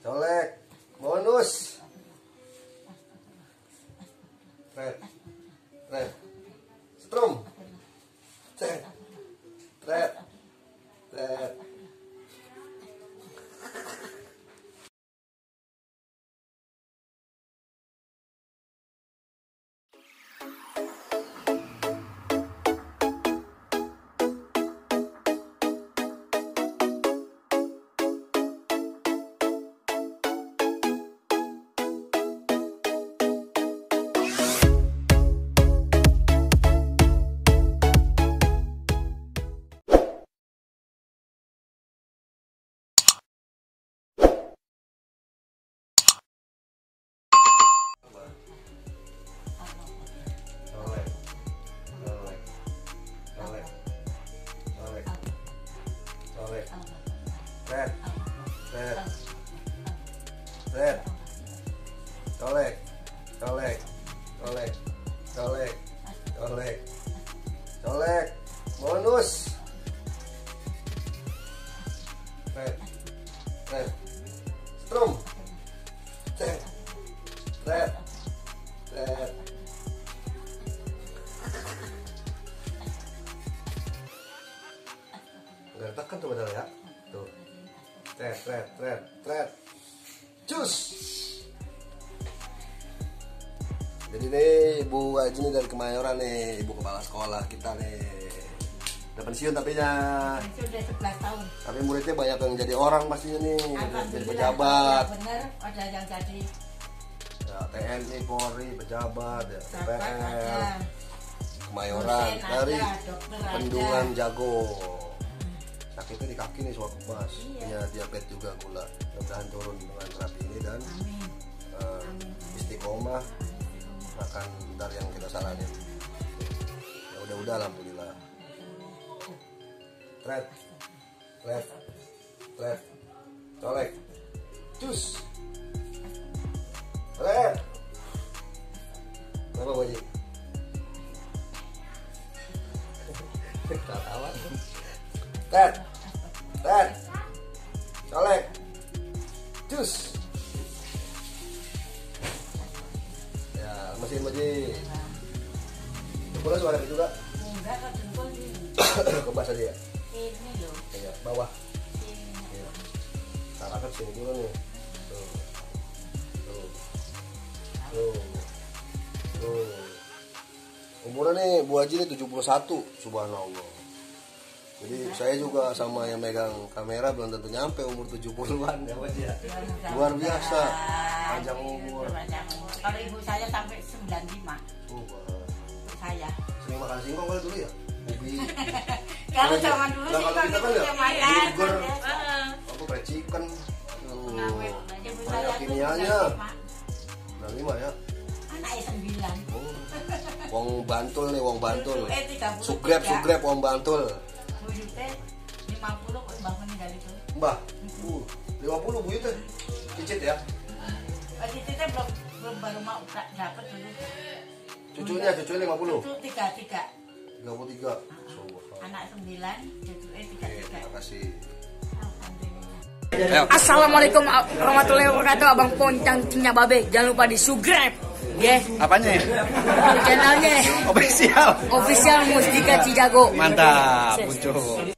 colek, bonus. Red, strum, red, red. Red, colek, bonus. Red, strum, red. Udah tekan tuh padahal ya, tuh. Red. Cus. Jadi nih Ibu Haji nih dari Kemayoran nih, ibu kepala sekolah kita nih. Udah pensiun tapi nya. Pensiun udah 11 tahun. Tapi muridnya banyak yang jadi orang pastinya nih, jadi pejabat. Ya, bener, ada yang jadi. Ya, TNI, Polri, pejabat, ya, Pejabat PL, ada. Kemayoran, Dosen dari ada, dokter Bendungan ada. Jago. Sakitnya di kaki nih, suap emas. Iya. Punya diabetes juga, gula. Mudah-mudahan turun dengan terapi ini dan Amin. istiqomah makan bentar yang kita saranin. Ya udah alhamdulillah. Red, colek, cus, red. Kenapa Bu Haji? Ketawa. Red, colek, cus. Ya, mesin Bu Haji. Jempolnya suara juga. Enggak, kok jempol ini. Kebas aja ya. Ini loh. Iya, bawah. Ini. Iya. Sarangkan sini dulu nih. Tuh. Umurnya nih Bu Haji nih 71, subhanallah. Jadi saya juga sama yang megang kamera belum tentu nyampe umur 70-an ya Mas ya. Luar biasa. Panjang umur. Kalau ibu saya sampai 95. Saya. Sering makan singkong kali dulu ya? Ubi. Kalau zaman dulu sih kalau kan kita kan ya, yang makan. burger, apa fried chicken. Ibu saya Banyak tuh kimianya. 95. 95 ya. Anaknya 9. Wong Bantul nih, wong Bantul. 30. Sugrep wong Bantul. Buyutnya 50 kok Mbah meninggal itu. Mbah, 50 Bu itu. Cicit ya. Cicitnya belum baru mau dapat dulu. Cucunya 50. Cucu 33. 33. Anak 9, cucunya 33. Terima kasih. Assalamualaikum warahmatullahi wabarakatuh. Abang Poncang Cinya Babe. Jangan lupa di subscribe. Ya. Apanya? Channelnya Official. Official Mustika Cijago. Mantap, muncul.